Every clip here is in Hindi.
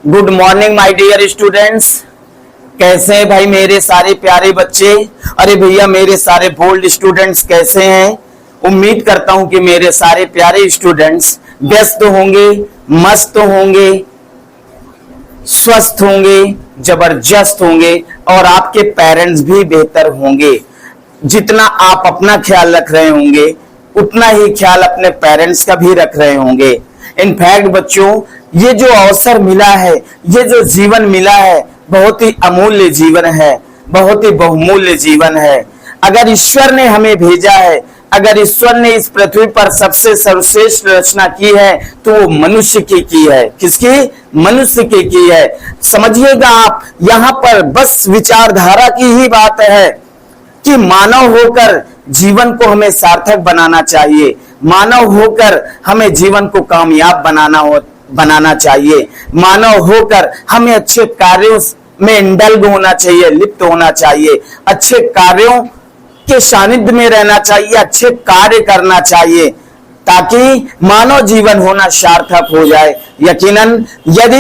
Good morning my dear students. कैसे हैं भाई मेरे सारे प्यारे बच्चे? अरे भैया मेरे सारे बोल्ड स्टूडेंट्स कैसे हैं? उम्मीद करता हूं कि मेरे सारे प्यारे स्टूडेंट्स व्यस्त होंगे, मस्त होंगे, स्वस्थ होंगे, जबरदस्त होंगे और आपके पेरेंट्स भी बेहतर होंगे। जितना आप अपना ख्याल रख रहे होंगे उतना ही ख्याल अपने पेरेंट्स का भी रख रहे होंगे। इनफैक्ट बच्चों, ये जो अवसर मिला है, ये जो जीवन मिला है, बहुत ही अमूल्य जीवन है, बहुत ही बहुमूल्य जीवन है। अगर ईश्वर ने हमें भेजा है, अगर ईश्वर ने इस पृथ्वी पर सबसे सर्वश्रेष्ठ रचना की है तो वो मनुष्य की है। किसकी? मनुष्य की है। समझिएगा आप, यहाँ पर बस विचारधारा की ही बात है कि मानव होकर जीवन को हमें सार्थक बनाना चाहिए, मानव होकर हमें जीवन को कामयाब बनाना चाहिए, मानव होकर हमें अच्छे कार्यों में इंडल्ज होना चाहिए, लिप्त होना चाहिए, अच्छे कार्यों के सानिध्य में रहना चाहिए, अच्छे कार्य करना चाहिए ताकि मानव जीवन होना सार्थक हो जाए। यकीनन यदि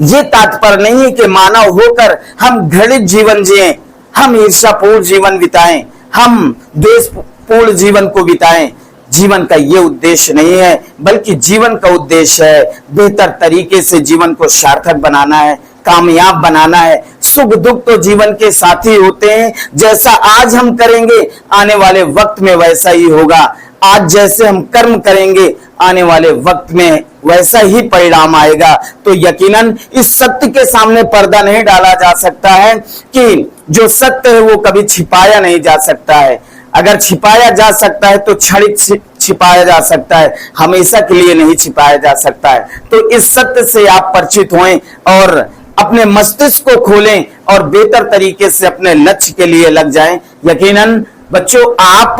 ये तात्पर्य नहीं है कि मानव होकर हम घृणित जीवन जिएं, हम ईर्ष्यापूर्ण जीवन बिताएं, हम द्वेषपूर्ण जीवन को बिताएं। जीवन का ये उद्देश्य नहीं है, बल्कि जीवन का उद्देश्य है बेहतर तरीके से जीवन को सार्थक बनाना है, कामयाब बनाना है। सुख दुख तो जीवन के साथी होते हैं, जैसा आज हम करेंगे आने वाले वक्त में वैसा ही होगा। आज जैसे हम कर्म करेंगे आने वाले वक्त में वैसा ही परिणाम आएगा। तो यकीनन इस सत्य के सामने पर्दा नहीं डाला जा सकता है कि जो सत्य है वो कभी छिपाया नहीं जा सकता है। अगर छिपाया जा सकता है तो क्षणिक छिपाया जा सकता है, हमेशा के लिए नहीं छिपाया जा सकता है। तो इस सत्य से आप परिचित हों और अपने मस्तिष्क को खोलें और बेहतर तरीके से अपने लक्ष्य के लिए लग जाएं। यकीनन बच्चों, आप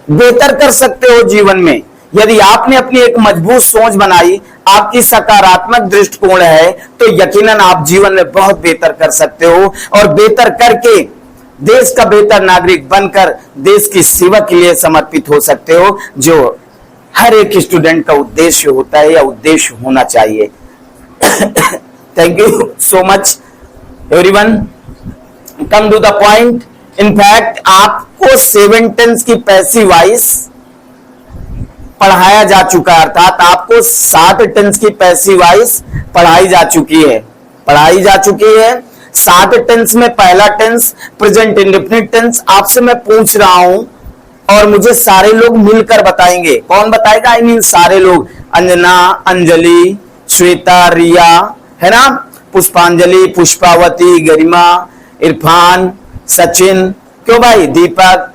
बेहतर कर सकते हो जीवन में यदि आपने अपनी एक मजबूत सोच बनाई, आपकी सकारात्मक दृष्टिकोण है, तो यकीनन आप जीवन में बहुत बेहतर कर सकते हो और बेहतर करके देश का बेहतर नागरिक बनकर देश की सेवा के लिए समर्पित हो सकते हो, जो हर एक स्टूडेंट का उद्देश्य होता है या उद्देश्य होना चाहिए। Thank you so much everyone. Come to the point. In fact आपको 7 टेंस की पैसिव वॉइस पढ़ाया जा चुका है, अर्थात आपको 7 टेंस की पैसिव वॉइस पढ़ाई जा चुकी है। 7 टेंस में पहला टेंस प्रेजेंट इंडेफिनिट टेंस आपसे मैं पूछ रहा हूं और मुझे सारे लोग मिलकर बताएंगे। कौन बताएगा? आई मीन सारे लोग। अंजना, अंजलि, श्वेता, रिया, है ना, पुष्पांजलि, पुष्पावती, गरिमा, इरफान, सचिन, क्यों भाई, दीपक,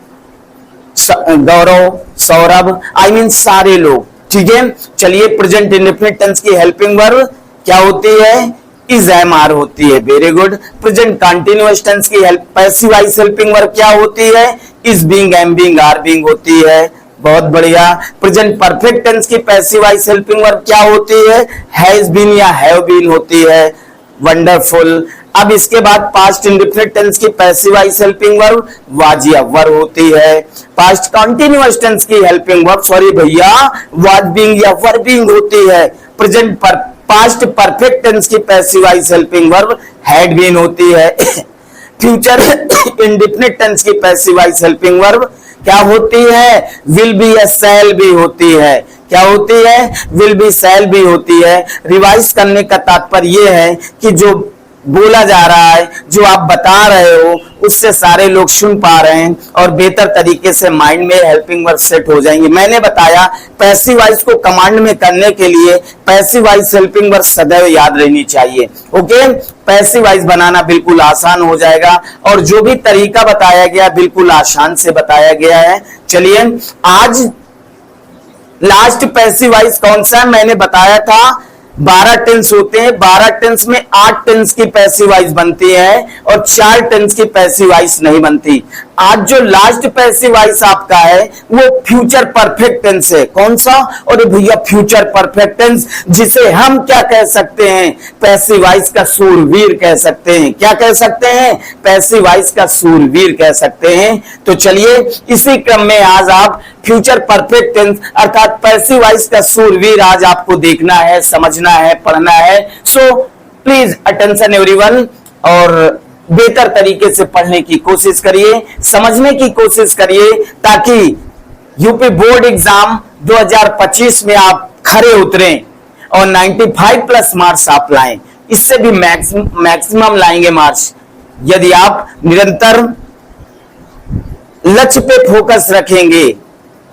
गौरव, सौरभ, आई मीन सारे लोग। ठीक है, चलिए प्रेजेंट इंडेफिनिट टेंस की हेल्पिंग वर्ब क्या होती है? इज, एम, आर होती है। Very good. Present continuous tense की पैसिव वॉइस हेल्पिंग वर्ब क्या होती है? Is being, am being, are being होती है। बहुत बढ़िया। प्रेजेंट परफेक्ट टेंस की पैसिव वॉइस हेल्पिंग वर्ब क्या होती है? हैज बीन या हैव बीन होती है। वंडरफुल। अब इसके बाद पास्ट इंडेफिनिट टेंस की passive voice helping verb was या वर होती है। पास्ट कंटीन्यूअस टेंस की हेल्पिंग वर्ब, सॉरी भैया, वाज बीइंग या वर बीइंग होती है। प्रेजेंट पास्ट परफेक्ट टेंस की passive voice helping verb had been होती है। फ्यूचर इंडेफिनिट टेंस की पैसिव वॉइस हेल्पिंग वर्ब क्या होती है? विल बी या शैल बी होती है। क्या होती है? विल बी, शैल बी होती है। रिवाइज करने का तात्पर्य यह है कि जो बोला जा रहा है, जो आप बता रहे हो, उससे सारे लोग सुन पा रहे हैं और बेहतर तरीके से माइंड में हेल्पिंग वर्ब सेट हो जाएंगे। मैंने बताया पैसिव वॉइस को कमांड में करने के लिए पैसिव वॉइस हेल्पिंग वर्ब सदैव याद रहनी चाहिए। ओके, पैसिव वॉइस बनाना बिल्कुल आसान हो जाएगा और जो भी तरीका बताया गया बिल्कुल आसान से बताया गया है। चलिए, आज लास्ट पैसिव वॉइस कौन सा? मैंने बताया था 12 टेंस होते हैं। 12 टेंस में 8 टेंस की पैसिव वॉइस बनती है और 4 टेंस की पैसिव वॉइस नहीं बनती। आज जो लास्ट पैसिव वॉइस आपका है वो फ्यूचर परफेक्ट टेंस है। कौन सा? और भैया फ्यूचर परफेक्ट टेंस, जिसे हम क्या कह सकते हैं? पैसिव वॉइस का सूरवीर कह सकते हैं। क्या कह सकते हैं? पैसिव वॉइस का सूरवीर कह सकते हैं। तो चलिए इसी क्रम में आज आप फ्यूचर परफेक्ट टेंस अर्थात पैसिव वॉइस का सूरवीर आज आपको देखना है, समझना है, पढ़ना है। सो प्लीज अटेंशन एवरीवन, और बेहतर तरीके से पढ़ने की कोशिश करिए, समझने की कोशिश करिए, ताकि यूपी बोर्ड एग्जाम 2025 में आप खरे उतरें और 95 प्लस मार्क्स आप लाएं। इससे भी मैक्सिमम लाएंगे मार्क्स यदि आप निरंतर लक्ष्य पे फोकस रखेंगे,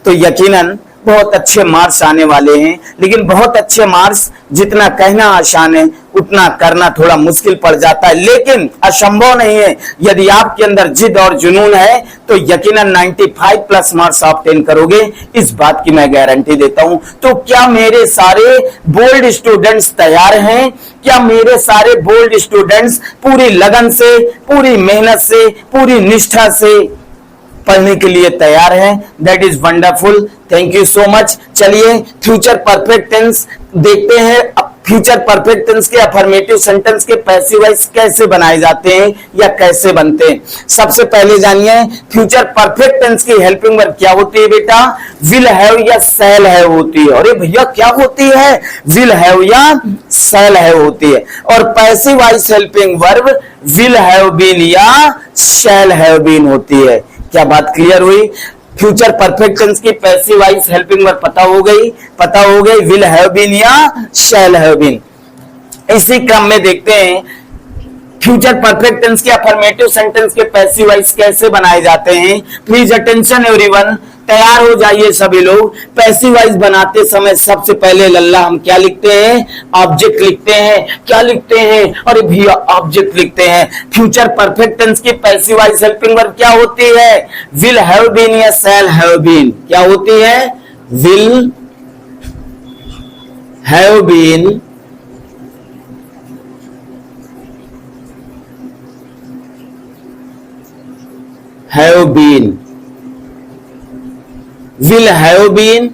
तो यकीनन बहुत अच्छे मार्क्स आने वाले हैं। लेकिन बहुत अच्छे मार्क्स जितना कहना आसान है उतना करना थोड़ा मुश्किल पड़ जाता है, लेकिन असंभव नहीं है। यदि आपके अंदर जिद और जुनून है तो यकीनन 95 प्लस मार्क्स आप 10 करोगे, इस बात की मैं गारंटी देता हूं। तो क्या मेरे सारे बोल्ड स्टूडेंट्स तैयार हैं? क्या मेरे सारे बोल्ड स्टूडेंट्स पूरी लगन से, पूरी मेहनत से, पूरी निष्ठा से पढ़ने के लिए तैयार हैं? That is wonderful, thank you so much. चलिए फ्यूचर परफेक्ट टेंस देखते हैं। अब फ्यूचर परफेक्ट टेंस के अफर्मेटिव सेंटेंस के पैसिव वॉइस कैसे बनाए जाते हैं या कैसे बनते हैं। सबसे पहले जानिए फ्यूचर परफेक्ट टेंस की हेल्पिंग वर्ब क्या होती है बेटा? विल हैव या शैल हैव होती है। अरे भैया क्या होती है? विल हैव या शैल हैव होती है। और passive voice helping verb will have been या शैल हैव बीन होती है। क्या बात क्लियर हुई? फ्यूचर परफेक्ट टेंस की पैसिव वॉइस हेल्पिंग वर्ब पता हो गई विल हैव बीन या शैल हैव बीन। इसी क्रम में देखते हैं फ्यूचर परफेक्ट टेंस के अफर्मेटिव सेंटेंस के पैसिव वॉइस कैसे बनाए जाते हैं। प्लीज अटेंशन एवरीवन, तैयार हो जाइए सभी लोग। पैसिव वॉइस बनाते समय सबसे पहले लल्ला हम क्या लिखते हैं? ऑब्जेक्ट लिखते हैं। क्या लिखते हैं? अरे भैया ऑब्जेक्ट लिखते हैं। फ्यूचर परफेक्ट टेंस की पैसिव वॉइस हेल्पिंग वर्ब क्या होती है? विल हैव बीन या शैल हैव बीन। क्या होती है? Will have been have been, will have been,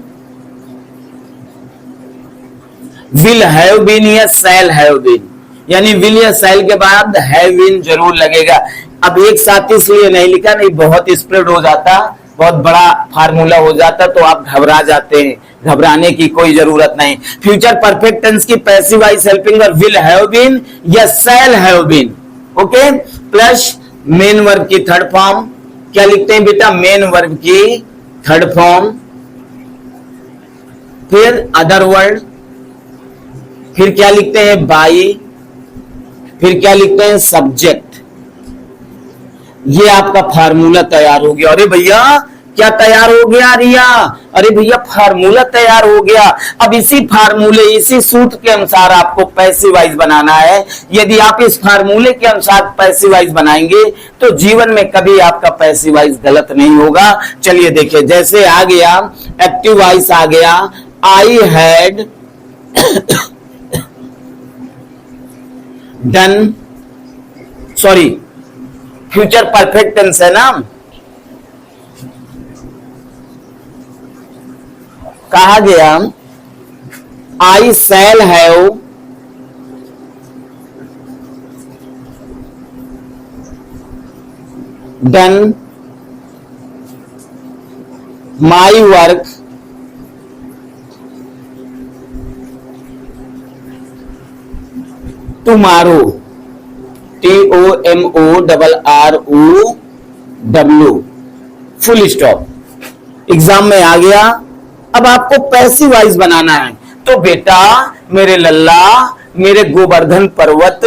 will have been या shall have been, यानी will या shall के बाद have been जरूर लगेगा। अब एक साथ इसलिए नहीं लिखा, नहीं बहुत स्प्रेड हो जाता, बहुत बड़ा फार्मूला हो जाता तो आप घबरा जाते हैं। घबराने की कोई जरूरत नहीं। फ्यूचर परफेक्ट टेंस की passive voice helping verb will have been या shall have been, okay, plus main verb की थर्ड फॉर्म क्या लिखते हैं बेटा? मेन वर्ब की थर्ड फॉर्म, फिर अदर वर्ड, फिर क्या लिखते हैं? बाई, फिर क्या लिखते हैं? सब्जेक्ट। ये आपका फार्मूला तैयार हो गया। अरे भैया क्या तैयार हो गया रिया? अरे भैया फार्मूला तैयार हो गया। अब इसी फार्मूले, इसी सूत्र के अनुसार आपको पैसिव वॉइस बनाना है। यदि आप इस फार्मूले के अनुसार पैसिव वॉइस बनाएंगे तो जीवन में कभी आपका पैसिव वॉइस गलत नहीं होगा। चलिए देखिए, जैसे आ गया एक्टिव वॉइस आ गया, I had done, sorry future perfect tense है ना, कहा गया I shall have done my work tomorrow, TOMORROW, full stop. Exam में आ गया। अब आपको पैसिव वॉइस बनाना है। तो बेटा मेरे लल्ला, मेरे गोवर्धन पर्वत,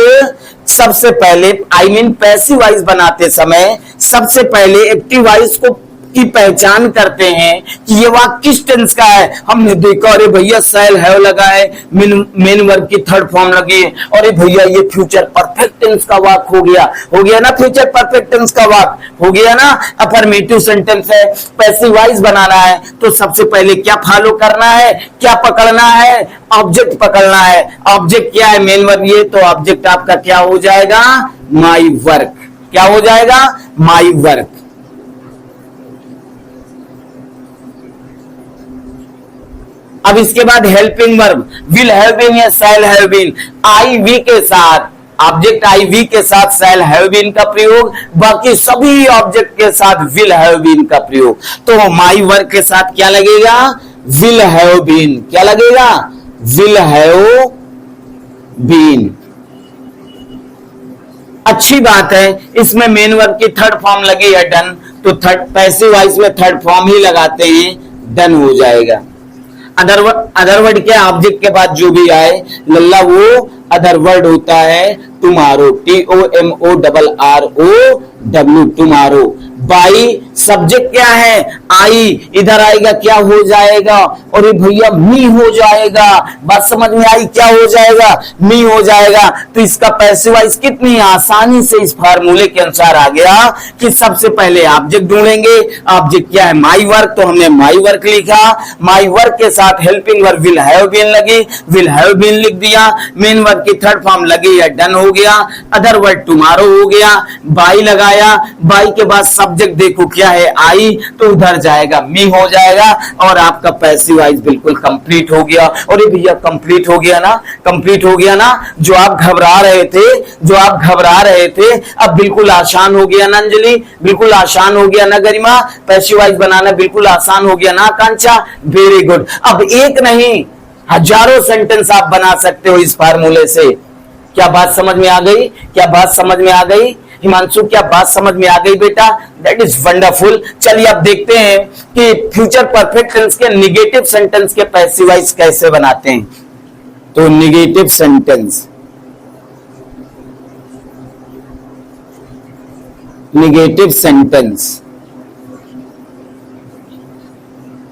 सबसे पहले पैसिव वॉइस बनाते समय सबसे पहले एक्टिव वॉइस को की पहचान करते हैं कि ये वाक्य किस टेंस का है। हमने देखा अरे भैया शैल हैव लगा है, मेन वर्ब की थर्ड फॉर्म लगी है, अरे भैया ये फ्यूचर परफेक्ट टेंस का वाक्य हो गया ना, फ्यूचर परफेक्ट टेंस का वाक्य हो गया ना, अफर्मेटिव सेंटेंस है। पैसिव वॉइस बनाना है तो सबसे पहले क्या फॉलो करना है, क्या पकड़ना है? ऑब्जेक्ट पकड़ना है। ऑब्जेक्ट क्या है? Main verb. ये तो ऑब्जेक्ट आपका क्या हो जाएगा? My work. क्या हो जाएगा? My work. अब इसके बाद helping verb will have been या shall have been, I we के साथ, ऑब्जेक्ट आई वी के साथ शैल हैव बीन का प्रयोग, बाकी सभी ऑब्जेक्ट के साथ विल हैव बीन का प्रयोग। तो माई वर्क के साथ क्या लगेगा, विल हैव बीन, क्या लगेगा, विल हैव बीन। अच्छी बात है, इसमें मेन वर्ब की थर्ड फॉर्म लगी है डन, तो थर्ड पैसिव वॉइस में थर्ड फॉर्म ही लगाते हैं, डन हो जाएगा। अदर वर्ड क्या, ऑब्जेक्ट के बाद जो भी आए लल्ला वो अदर वर्ड होता है tomorrow, TOMORROW, tomorrow. By subject क्या है, आई, इधर आएगा क्या हो जाएगा, और ये भैया मी हो जाएगा, बात समझ में आई, क्या हो जाएगा, मी हो जाएगा। तो इसका पैसिव वॉइस कितनी आसानी से इस फार्मूले के अनुसार आ गया कि सबसे पहले ऑब्जेक्ट ढूंढेंगे, ऑब्जेक्ट क्या है, माई वर्क, तो हमने माई वर्क लिखा, माई वर्क के साथ helping verb will have been लगी, विल हैव बीन लिख दिया, मेन वर्ब की थर्ड फॉर्म लगी है डन हो गया, अदर वर्ड टुमारो हो गया, बाई लगाया, बाई के बाद सब्जेक्ट देखो क्या है, आई, तो उधर जाएगा मी हो जाएगा, और आपका पैसिव वॉइस बिल्कुल कंप्लीट हो गया। और ये भैया कंप्लीट हो गया ना, कंप्लीट हो गया ना, जो आप घबरा रहे थे, अब बिल्कुल आसान हो गया ना अंजलि, बिल्कुल आसान हो गया ना गरिमा, पैसिव वॉइस बनाना बिल्कुल आसान हो गया ना आकांक्षा, वेरी गुड। अब एक नहीं हजारों सेंटेंस आप बना सकते हो इस फार्मूले से। क्या बात समझ में आ गई, क्या बात समझ में आ गई हिमांशु, क्या बात समझ में आ गई बेटा, दैट इज वंडरफुल। चलिए अब देखते हैं कि फ्यूचर परफेक्ट टेंस के निगेटिव सेंटेंस के पैसिव वॉइस कैसे बनाते हैं। तो निगेटिव सेंटेंस, निगेटिव सेंटेंस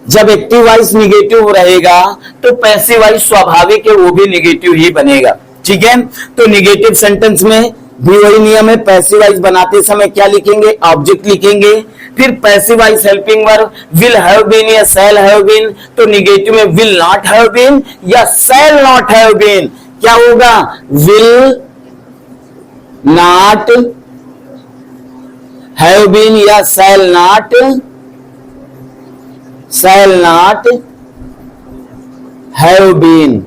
जब एक्टिव वॉइस निगेटिव रहेगा तो पैसिव वॉइस स्वाभाविक है वो भी निगेटिव ही बनेगा, ठीक है। तो निगेटिव सेंटेंस में भी वही नियम है, पैसिव वॉइस बनाते समय क्या लिखेंगे, ऑब्जेक्ट लिखेंगे, फिर passive voice helping verb will have been या शैल हैव बीन, तो निगेटिव में विल नॉट हैव बीन या शैल नॉट हैव बीन, क्या होगा, विल नॉट हैव बीन या शैल नॉट हैव बीन,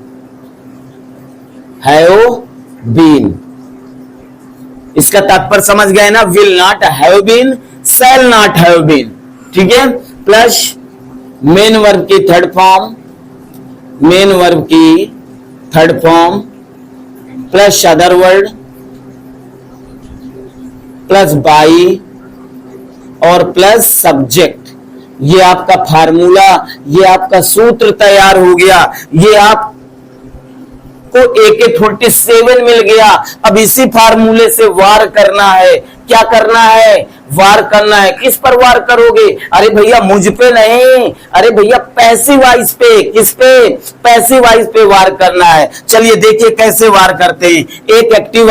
इसका तात्पर्य समझ गए ना, will not have been, shall not have been, ठीक है। प्लस मेन वर्ब की third form, plus other word, plus by, और प्लस सब्जेक्ट। ये आपका फार्मूला, ये आपका सूत्र तैयार हो गया, ये आपको AK-47 मिल गया। अब इसी फार्मूले से वार करना है, क्या करना है, वार करना है। किस पर वार करोगे, अरे भैया मुझ पे नहीं, अरे भैया पैसिव वॉइस पे, किस पे, पैसिव वॉइस पे वार करना है। चलिए देखिए कैसे वार करते हैं। एक एक्टिव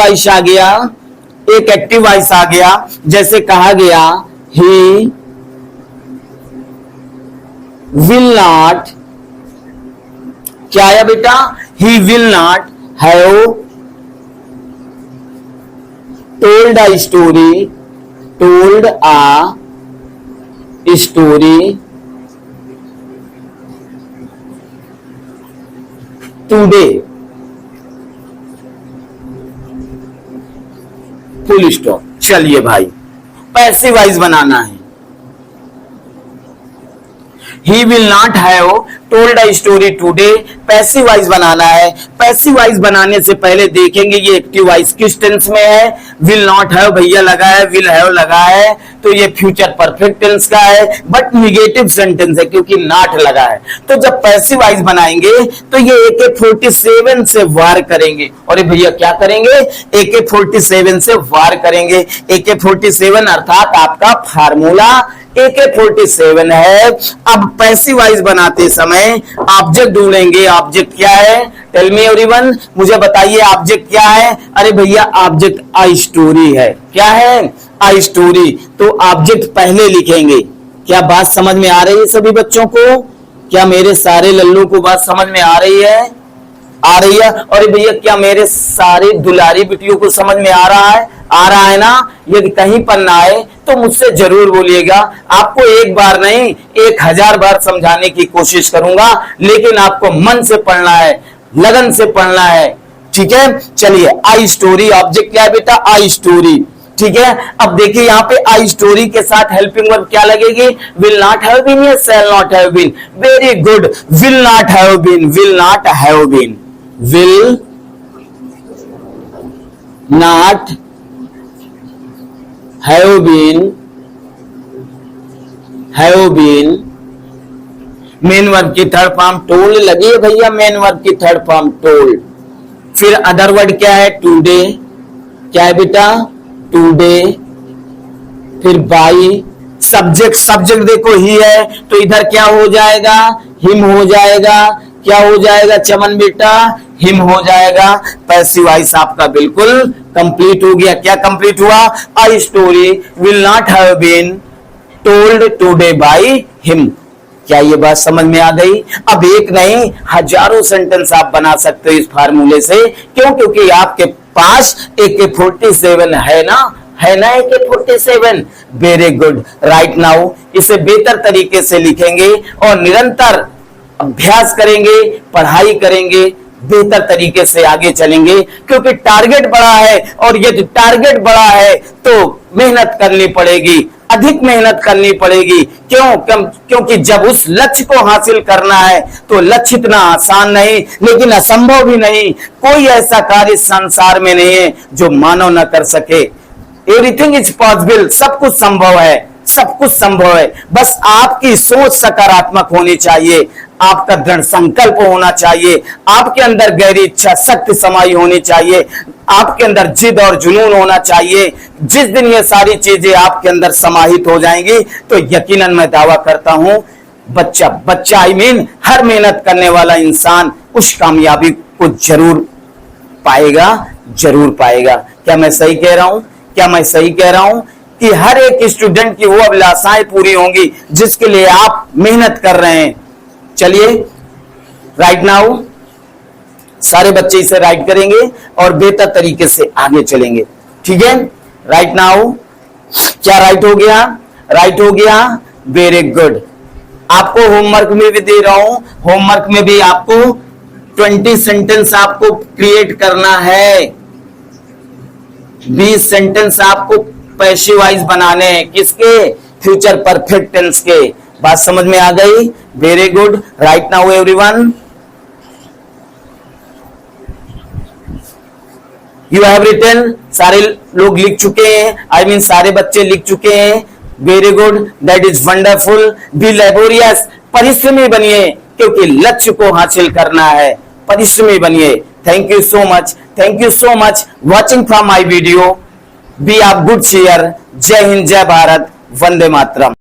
वॉइस आ गया, जैसे कहा गया ही will not, क्या आया बेटा, he will not have told a story today, full stop. चलिए भाई पैसिव वॉइस बनाना है, He will not have told a story today, passive voice बनाना है। पैसिव वॉइस बनाने से पहले देखेंगे ये एक्टिव वॉइस किस टेंस में है, विल नॉट हैव भैया लगा है, विल हैव लगा है, तो ये फ्यूचर परफेक्ट टेंस का है, बट निगेटिव सेंटेंस है क्योंकि नॉट लगा है। तो जब पैसिव वॉइस बनाएंगे तो ये AK-47 से वार करेंगे, और भैया क्या करेंगे, AK-47 से वार करेंगे। AK-47 अर्थात आपका फार्मूला AK-47 है। अब पैसिव वॉइस बनाते समय ऑब्जेक्ट ढूंढेंगे, ऑब्जेक्ट क्या है, टेल मी एवरीवन, मुझे बताइए ऑब्जेक्ट क्या है। अरे भैया ऑब्जेक्ट आई स्टोरी है, क्या है, आई स्टोरी, तो ऑब्जेक्ट पहले लिखेंगे। क्या बात समझ में आ रही है सभी बच्चों को, क्या मेरे सारे लल्लू को बात समझ में आ रही है, आ रही है। और भैया क्या मेरे सारे दुलारी बिटियों को समझ में आ रहा है ना, यदि कहीं पर ना आए तो मुझसे जरूर बोलिएगा। आपको एक बार नहीं 1000 बार समझाने की कोशिश करूंगा, लेकिन आपको मन से पढ़ना है, लगन से पढ़ना है। ठीक है, चलिए आई स्टोरी, ऑब्जेक्ट क्या है बेटा? आई स्टोरी। ठीक है, अब देखिए यहाँ पे आई स्टोरी के साथ हेल्पिंग वर्ब क्या लगेगी? विल नॉट हैव बीन या shall not have been? Very good, will not have been, will not have been, will not have been, have been main verb की थर्ड फॉर्म टोल्ड लगी है भैया, मेन वर्ब की थर्ड फॉर्म टोल्ड। फिर अदर वर्ड क्या है? टुडे, क्या है बेटा? टुडे। फिर बाई, सब्जेक्ट, सब्जेक्ट देखो ही है तो इधर क्या हो जाएगा? हिम हो जाएगा। क्या हो जाएगा चमन बेटा? हिम हो जाएगा। पैसिव वॉइस आपका बिल्कुल कंप्लीट हो गया। क्या कंप्लीट हुआ? I story will not have been told today by him. क्या ये बात समझ में आ गई? अब एक नहीं हजारों सेंटेंस आप बना सकते हो इस फार्मूले से। क्यों? क्योंकि आपके पास AK-47 है ना, है ना AK-47। Very good. Right now इसे बेहतर तरीके से लिखेंगे और निरंतर अभ्यास करेंगे, पढ़ाई करेंगे, बेहतर तरीके से आगे चलेंगे। क्योंकि टारगेट बड़ा है और यदि टारगेट बड़ा है तो मेहनत करनी पड़ेगी, अधिक मेहनत करनी पड़ेगी। क्यों? क्योंकि जब उस लक्ष्य को हासिल करना है तो लक्ष्य इतना आसान नहीं, लेकिन असंभव भी नहीं। कोई ऐसा कार्य संसार में नहीं है जो मानव न कर सके। एवरीथिंग इज पॉसिबल, सब कुछ संभव है, सब कुछ संभव है। बस आपकी सोच सकारात्मक होनी चाहिए, आपका दृढ़ संकल्प होना चाहिए, आपके अंदर गहरी इच्छा शक्ति समाई होनी चाहिए, आपके अंदर जिद और जुनून होना चाहिए। जिस दिन ये सारी चीजें आपके अंदर समाहित हो जाएंगी तो यकीनन मैं दावा करता हूं बच्चा आई मीन हर मेहनत करने वाला इंसान उस कामयाबी को जरूर पाएगा, जरूर पाएगा। क्या मैं सही कह रहा हूं? क्या मैं सही कह रहा हूं कि हर एक स्टूडेंट की वो अभिलाषाएं पूरी होंगी जिसके लिए आप मेहनत कर रहे हैं। चलिए राइट नाउ सारे बच्चे इसे राइट करेंगे और बेहतर तरीके से आगे चलेंगे। ठीक है, राइट नाउ क्या राइट हो गया? राइट हो गया। Very good. आपको होमवर्क में भी दे रहा हूं, होमवर्क में भी आपको 20 सेंटेंस आपको क्रिएट करना है। 20 सेंटेंस आपको पैसिव वॉइस बनाने हैं। किसके? फ्यूचर परफेक्ट टेंस के। बात समझ में आ गई? Very good. Right now everyone, you have written, सारे लोग लिख चुके हैं, आई मीन सारे बच्चे लिख चुके हैं। Very good, that is wonderful. Be laborious, परिश्रमी बनिए क्योंकि लक्ष्य को हासिल करना है, परिश्रमी बनिए। Thank you so much, thank you so much watching from my video. Be आप गुड शेयर। जय हिंद, जय भारत, वंदे मातरम।